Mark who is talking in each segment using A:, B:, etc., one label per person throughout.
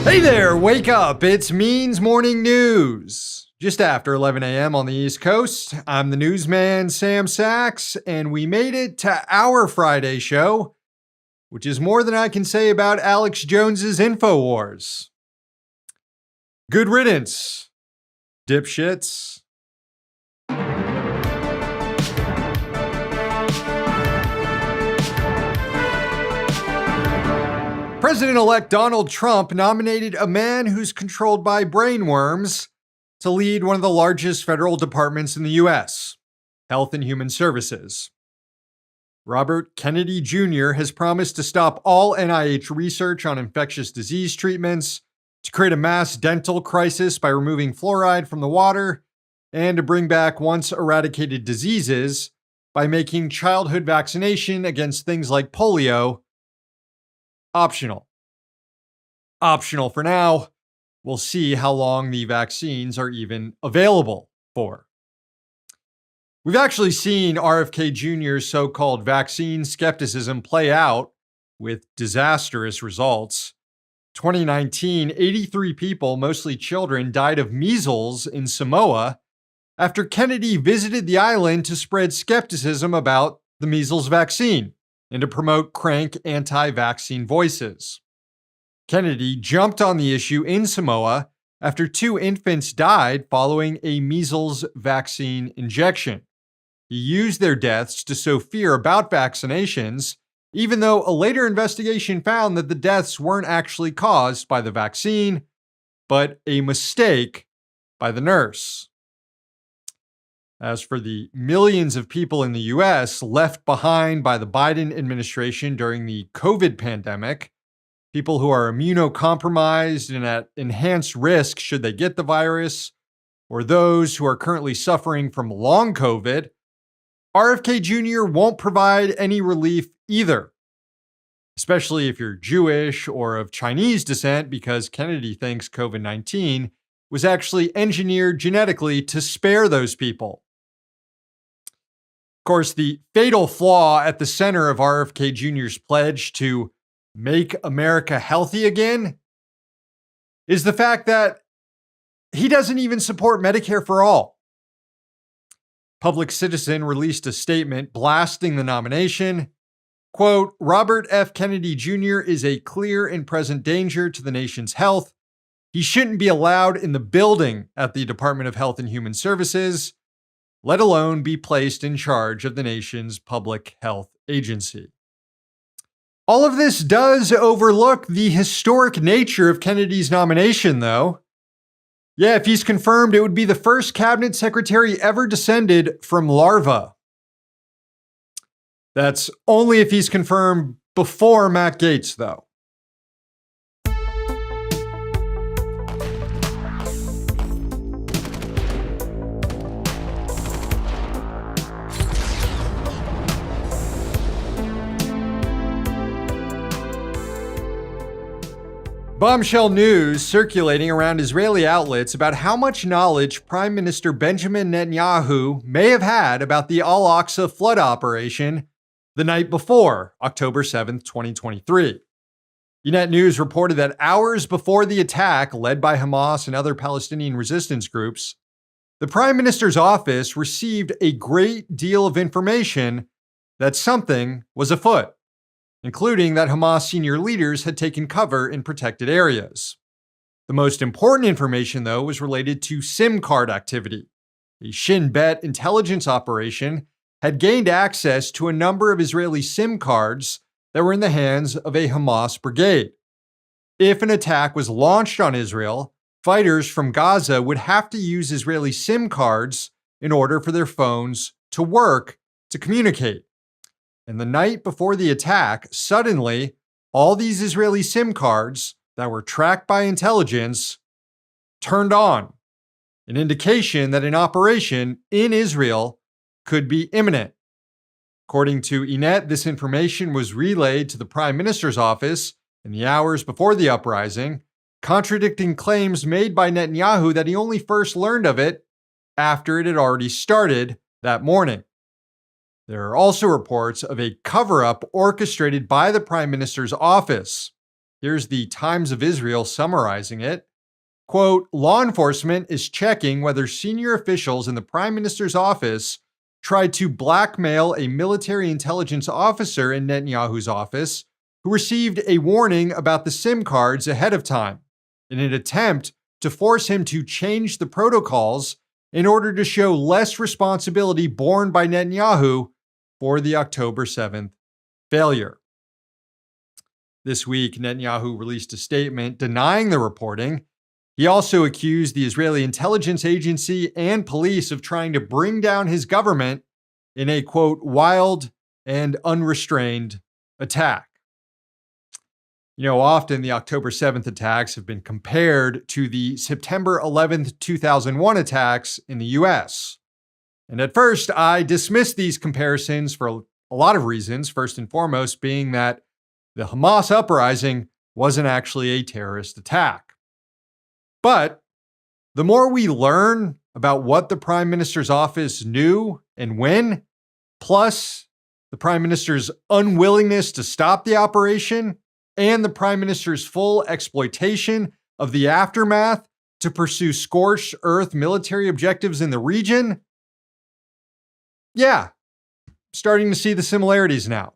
A: Hey there, wake up. It's Means Morning News. Just after 11 a.m. on the East Coast, I'm the newsman Sam Sachs, and we made it to our Friday show, which is more than I can say about Alex Jones's InfoWars. Good riddance, dipshits. President-elect Donald Trump nominated a man who's controlled by brainworms to lead one of the largest federal departments in the U.S., Health and Human Services. Robert Kennedy Jr. has promised to stop all NIH research on infectious disease treatments, to create a mass dental crisis by removing fluoride from the water, and to bring back once eradicated diseases by making childhood vaccination against things like polio optional. Optional for now. We'll see how long the vaccines are even available for. We've actually seen RFK Jr.'s so-called vaccine skepticism play out with disastrous results. 2019, 83 people, mostly children, died of measles in Samoa after Kennedy visited the island to spread skepticism about the measles vaccine and to promote crank anti-vaccine voices. Kennedy jumped on the issue in Samoa after 2 infants died following a measles vaccine injection. He used their deaths to sow fear about vaccinations, even though a later investigation found that the deaths weren't actually caused by the vaccine, but a mistake by the nurse. As for the millions of people in the U.S. left behind by the Biden administration during the COVID pandemic, people who are immunocompromised and at enhanced risk should they get the virus, or those who are currently suffering from long COVID, RFK Jr. won't provide any relief either, especially if you're Jewish or of Chinese descent, because Kennedy thinks COVID-19 was actually engineered genetically to spare those people. Of course, the fatal flaw at the center of RFK Jr.'s pledge to make America healthy again is the fact that he doesn't even support Medicare for all. Public Citizen released a statement blasting the nomination. Quote, Robert F. Kennedy Jr. is a clear and present danger to the nation's health. He shouldn't be allowed in the building at the Department of Health and Human Services, let alone be placed in charge of the nation's public health agency. All of this does overlook the historic nature of Kennedy's nomination, though. Yeah, if he's confirmed, it would be the first cabinet secretary ever descended from larvae. That's only if he's confirmed before Matt Gaetz, though. Bombshell news circulating around Israeli outlets about how much knowledge Prime Minister Benjamin Netanyahu may have had about the Al-Aqsa flood operation the night before, October 7th, 2023. Ynet News reported that hours before the attack led by Hamas and other Palestinian resistance groups, the Prime Minister's office received a great deal of information that something was afoot, including that Hamas senior leaders had taken cover in protected areas. The most important information, though, was related to SIM card activity. A Shin Bet intelligence operation had gained access to a number of Israeli SIM cards that were in the hands of a Hamas brigade. If an attack was launched on Israel, fighters from Gaza would have to use Israeli SIM cards in order for their phones to work to communicate. And the night before the attack, suddenly, all these Israeli SIM cards that were tracked by intelligence turned on, an indication that an operation in Israel could be imminent. According to Ynet, this information was relayed to the Prime Minister's office in the hours before the uprising, contradicting claims made by Netanyahu that he only first learned of it after it had already started that morning. There are also reports of a cover-up orchestrated by the Prime Minister's office. Here's the Times of Israel summarizing it. Quote, law enforcement is checking whether senior officials in the prime minister's office tried to blackmail a military intelligence officer in Netanyahu's office who received a warning about the SIM cards ahead of time in an attempt to force him to change the protocols in order to show less responsibility borne by Netanyahu for the October 7th failure. This week, Netanyahu released a statement denying the reporting. He also accused the Israeli intelligence agency and police of trying to bring down his government in a, quote, wild and unrestrained attack. You know, often the October 7th attacks have been compared to the September 11th, 2001 attacks in the US. And at first, I dismissed these comparisons for a lot of reasons, first and foremost being that the Hamas uprising wasn't actually a terrorist attack. But the more we learn about what the Prime Minister's office knew and when, plus the Prime Minister's unwillingness to stop the operation, and the Prime Minister's full exploitation of the aftermath to pursue scorched earth military objectives in the region, yeah, starting to see the similarities now.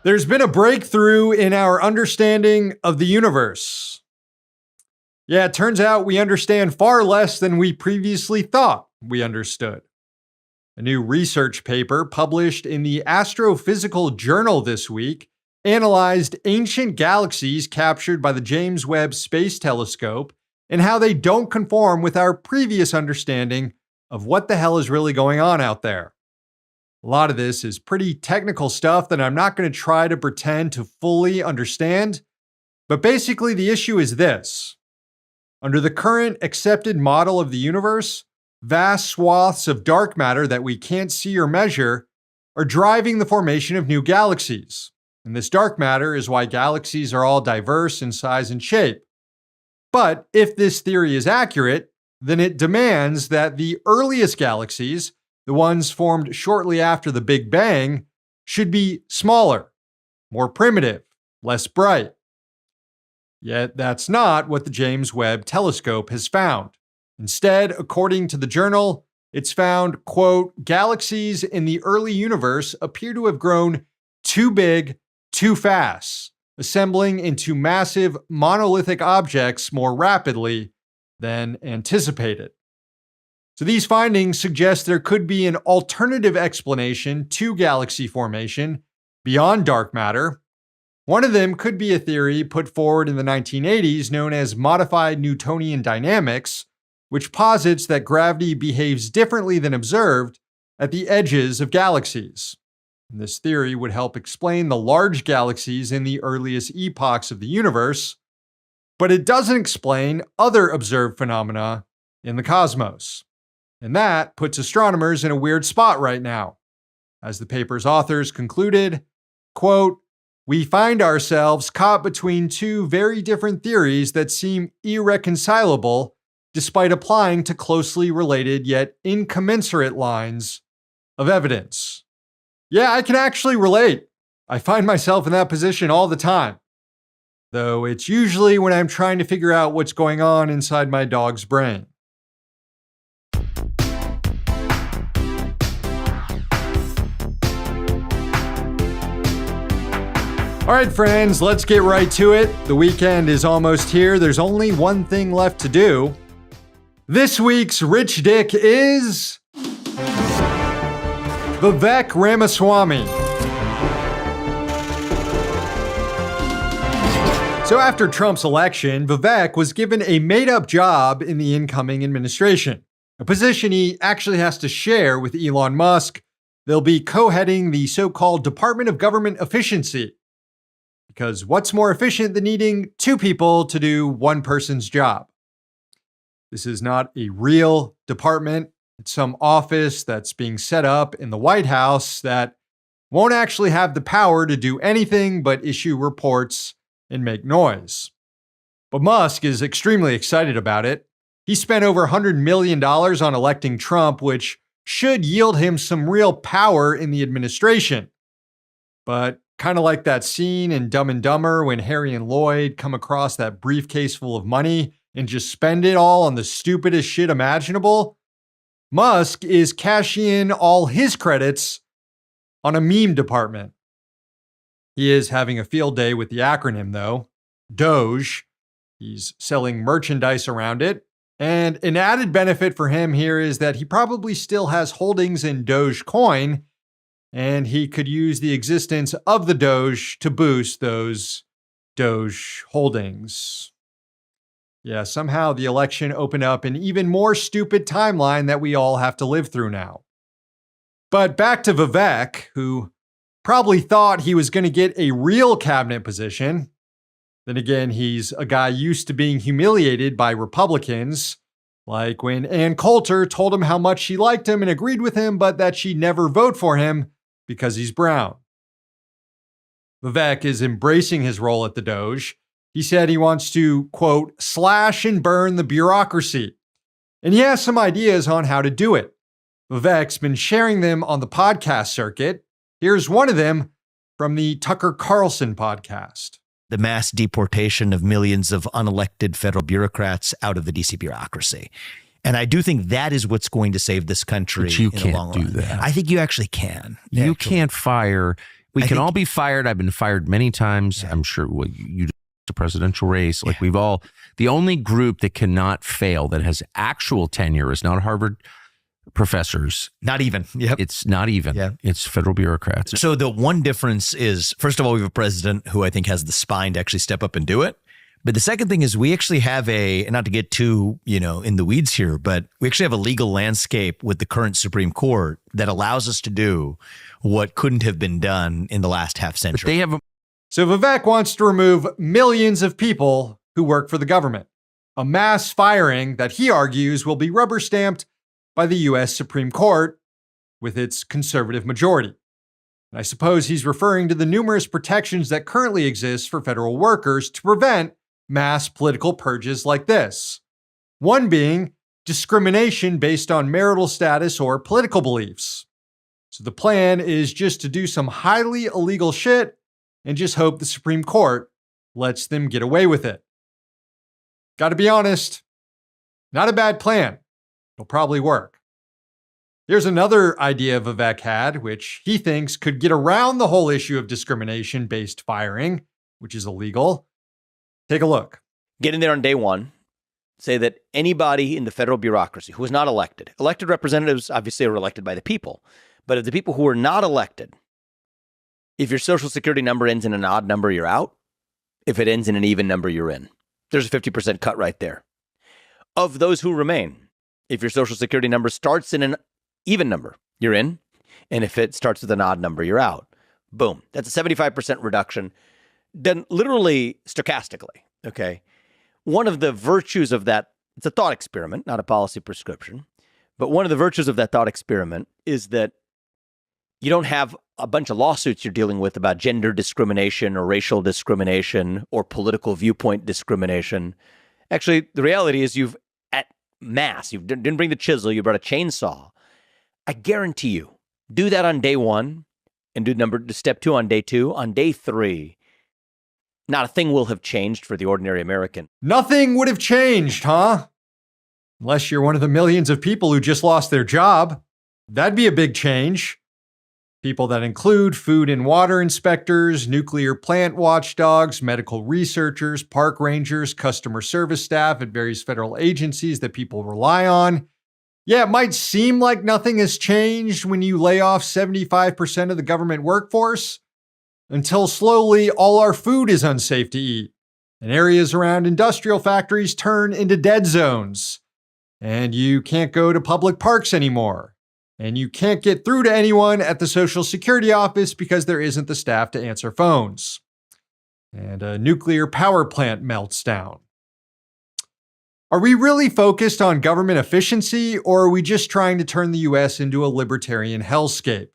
A: There's been a breakthrough in our understanding of the universe. Yeah, it turns out we understand far less than we previously thought we understood. A new research paper published in the Astrophysical Journal this week analyzed ancient galaxies captured by the James Webb Space Telescope and how they don't conform with our previous understanding of what the hell is really going on out there. A lot of this is pretty technical stuff that I'm not going to try to pretend to fully understand, but basically the issue is this. Under the current accepted model of the universe, vast swaths of dark matter that we can't see or measure are driving the formation of new galaxies. And this dark matter is why galaxies are all diverse in size and shape. But if this theory is accurate, then it demands that the earliest galaxies, the ones formed shortly after the Big Bang, should be smaller, more primitive, less bright. Yet that's not what the James Webb Telescope has found. Instead, according to the journal, it's found, quote, galaxies in the early universe appear to have grown too big, too fast, assembling into massive monolithic objects more rapidly than anticipated. So these findings suggest there could be an alternative explanation to galaxy formation beyond dark matter. One of them could be a theory put forward in the 1980s known as modified Newtonian dynamics, which posits that gravity behaves differently than observed at the edges of galaxies. And this theory would help explain the large galaxies in the earliest epochs of the universe, but it doesn't explain other observed phenomena in the cosmos. And that puts astronomers in a weird spot right now. As the paper's authors concluded, quote, we find ourselves caught between two very different theories that seem irreconcilable despite applying to closely related yet incommensurate lines of evidence. Yeah, I can actually relate. I find myself in that position all the time. Though it's usually when I'm trying to figure out what's going on inside my dog's brain. All right, friends, let's get right to it. The weekend is almost here. There's only one thing left to do. This week's Rich Dick is Vivek Ramaswamy. So after Trump's election, Vivek was given a made-up job in the incoming administration, a position he actually has to share with Elon Musk. They'll be co-heading the so-called Department of Government Efficiency. Because what's more efficient than needing two people to do one person's job? This is not a real department. It's some office that's being set up in the White House that won't actually have the power to do anything but issue reports and make noise. But Musk is extremely excited about it. He spent over $100 million on electing Trump, which should yield him some real power in the administration. But kind of like that scene in Dumb and Dumber when Harry and Lloyd come across that briefcase full of money and just spend it all on the stupidest shit imaginable, Musk is cashing in all his credits on a meme department. He is having a field day with the acronym, though, Doge. He's selling merchandise around it. And an added benefit for him here is that he probably still has holdings in Dogecoin, and he could use the existence of the Doge to boost those Doge holdings. Yeah, somehow the election opened up an even more stupid timeline that we all have to live through now. But back to Vivek, who probably thought he was going to get a real cabinet position. Then again, he's a guy used to being humiliated by Republicans, like when Ann Coulter told him how much she liked him and agreed with him, but that she'd never vote for him because he's brown. Vivek is embracing his role at the Doge. He said he wants to, quote, slash and burn the bureaucracy. And he has some ideas on how to do it. Vivek's been sharing them on the podcast circuit. Here's one of them from the Tucker Carlson podcast.
B: The mass deportation of millions of unelected federal bureaucrats out of the DC bureaucracy. And I do think that is what's going to save this country.
C: But you
B: in the long
C: can't do
B: run.
C: that.
B: I think you actually can.
C: You
B: actually.
C: can't fire. We can all be fired. I've been fired many times.
B: Yeah.
C: I'm sure you the presidential race. Like we've all, the only group that cannot fail that has actual tenure is not Harvard professors.
B: Not even. Yep.
C: It's not even.
B: Yeah.
C: It's federal bureaucrats.
B: So the one difference is, first of all, we have a president who I think has the spine to actually step up and do it. But the second thing is we actually have and not to get too, in the weeds here, but we actually have a legal landscape with the current Supreme Court that allows us to do what couldn't have been done in the last half century.
C: But they have
A: So Vivek wants to remove millions of people who work for the government. A mass firing that he argues will be rubber stamped by the U.S. Supreme Court with its conservative majority. And I suppose he's referring to the numerous protections that currently exist for federal workers to prevent mass political purges like this. One being discrimination based on marital status or political beliefs. So the plan is just to do some highly illegal shit and just hope the Supreme Court lets them get away with it. Gotta be honest, not a bad plan. It'll probably work. Here's another idea Vivek had, which he thinks could get around the whole issue of discrimination-based firing, which is illegal. Take a look.
D: Get in there on day one. Say that anybody in the federal bureaucracy who is not elected representatives obviously are elected by the people, but of the people who are not elected, if your social security number ends in an odd number, you're out. If it ends in an even number, you're in. There's a 50% cut right there. Of those who remain, if your social security number starts in an even number, you're in. And if it starts with an odd number, you're out. Boom. That's a 75% reduction, done literally stochastically. Okay. One of the virtues of that, it's a thought experiment, not a policy prescription. But one of the virtues of that thought experiment is that you don't have a bunch of lawsuits you're dealing with about gender discrimination or racial discrimination or political viewpoint discrimination. Actually, the reality is you didn't bring the chisel, you brought a chainsaw. I guarantee you, do that on day one and do step two on day two. On day three, not a thing will have changed for the ordinary American.
A: Nothing would have changed, huh? Unless you're one of the millions of people who just lost their job. That'd be a big change. People that include food and water inspectors, nuclear plant watchdogs, medical researchers, park rangers, customer service staff at various federal agencies that people rely on. Yeah, it might seem like nothing has changed when you lay off 75% of the government workforce, until slowly all our food is unsafe to eat, and areas around industrial factories turn into dead zones, and you can't go to public parks anymore. And you can't get through to anyone at the Social Security office because there isn't the staff to answer phones. And a nuclear power plant melts down. Are we really focused on government efficiency, or are we just trying to turn the US into a libertarian hellscape?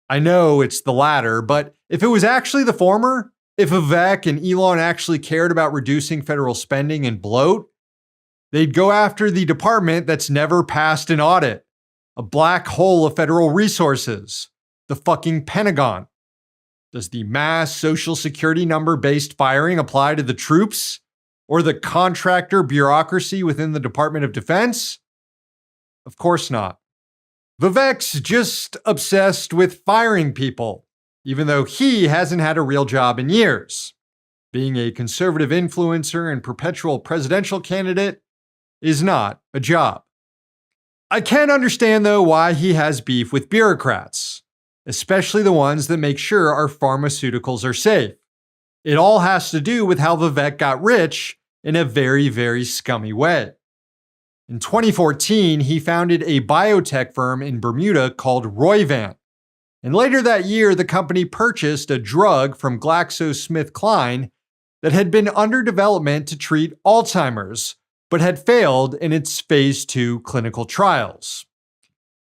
A: I know it's the latter, but if it was actually the former, if Vivek and Elon actually cared about reducing federal spending and bloat, They'd go after the department that's never passed an audit, a black hole of federal resources, the fucking Pentagon. Does the mass social security number-based firing apply to the troops or the contractor bureaucracy within the Department of Defense? Of course not. Vivek's just obsessed with firing people, even though he hasn't had a real job in years. Being a conservative influencer and perpetual presidential candidate is not a job. I can't understand, though, why he has beef with bureaucrats, especially the ones that make sure our pharmaceuticals are safe. It all has to do with how Vivek got rich in a very, very scummy way. In 2014, he founded a biotech firm in Bermuda called Roivant. And later that year, the company purchased a drug from GlaxoSmithKline that had been under development to treat Alzheimer's, but had failed in its phase 2 clinical trials.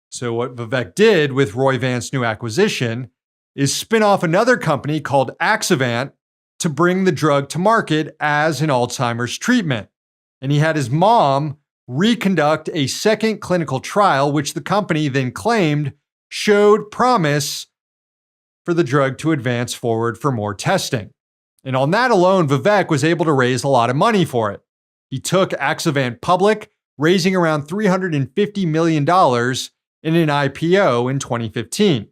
A: So what Vivek did with Roivant's new acquisition is spin off another company called Axovant to bring the drug to market as an Alzheimer's treatment. And he had his mom reconduct a second clinical trial, which the company then claimed showed promise for the drug to advance forward for more testing. And on that alone, Vivek was able to raise a lot of money for it. He took Axovant public, raising around $350 million in an IPO in 2015.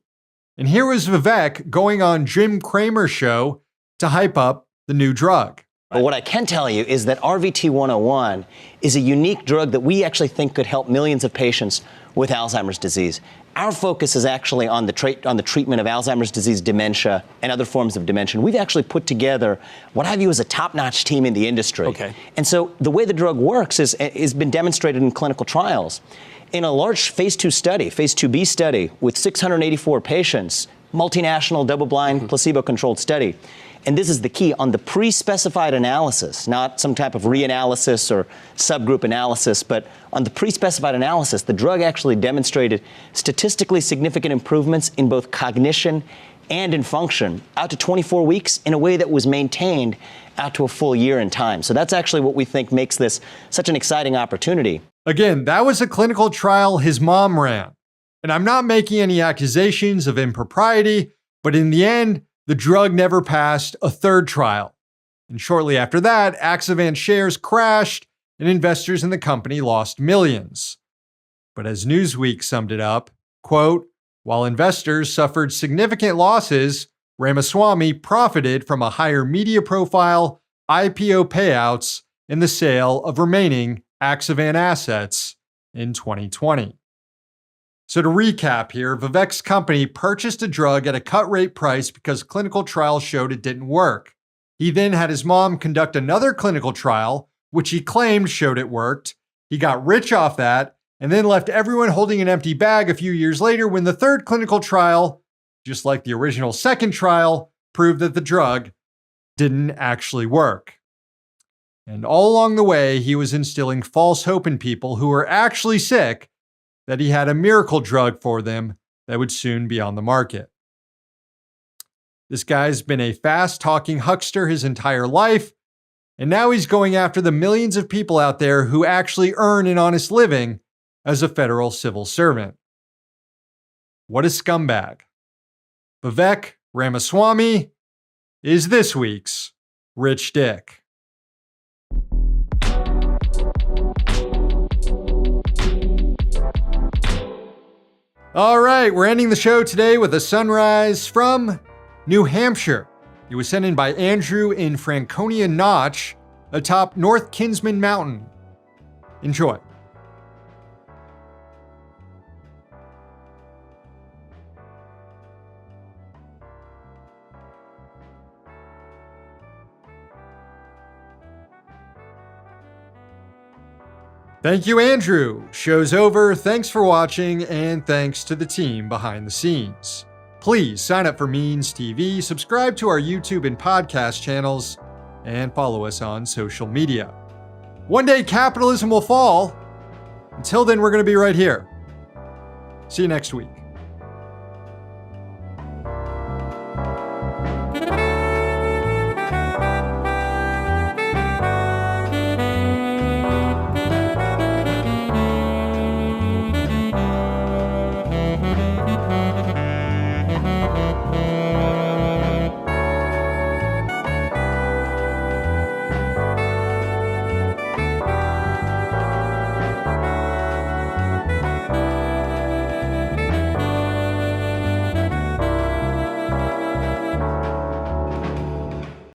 A: And here was Vivek going on Jim Cramer's show to hype up the new drug.
E: But what I can tell you is that RVT-101 is a unique drug that we actually think could help millions of patients with Alzheimer's disease. Our focus is actually on the treatment of Alzheimer's disease, dementia, and other forms of dementia. We've actually put together what I view as a top-notch team in the industry.
F: Okay.
E: And so the way the drug works is been demonstrated in clinical trials. In a large phase 2 study, phase 2B study with 684 patients, multinational, double-blind, placebo-controlled study. And this is the key, on the pre-specified analysis, not some type of reanalysis or subgroup analysis, but on the pre-specified analysis, the drug actually demonstrated statistically significant improvements in both cognition and in function out to 24 weeks in a way that was maintained out to a full year in time. So that's actually what we think makes this such an exciting opportunity.
A: Again, that was a clinical trial his mom ran. And I'm not making any accusations of impropriety, but in the end, the drug never passed a third trial. And shortly after that, Axovant shares crashed and investors in the company lost millions. But as Newsweek summed it up, quote, while investors suffered significant losses, Ramaswamy profited from a higher media profile, IPO payouts, and the sale of remaining Axovant assets in 2020. So to recap here, Vivek's company purchased a drug at a cut rate price because clinical trials showed it didn't work. He then had his mom conduct another clinical trial, which he claimed showed it worked. He got rich off that, and then left everyone holding an empty bag a few years later when the third clinical trial, just like the original second trial, proved that the drug didn't actually work. And all along the way, he was instilling false hope in people who were actually sick that he had a miracle drug for them that would soon be on the market. This guy's been a fast-talking huckster his entire life, and now he's going after the millions of people out there who actually earn an honest living as a federal civil servant. What a scumbag. Vivek Ramaswamy is this week's Rich Dick. All right, we're ending the show today with a sunrise from New Hampshire. It was sent in by Andrew in Franconia Notch, atop North Kinsman Mountain. Enjoy. Thank you, Andrew. Show's over. Thanks for watching, and thanks to the team behind the scenes. Please sign up for Means TV, subscribe to our YouTube and podcast channels, and follow us on social media. One day capitalism will fall. Until then, we're going to be right here. See you next week.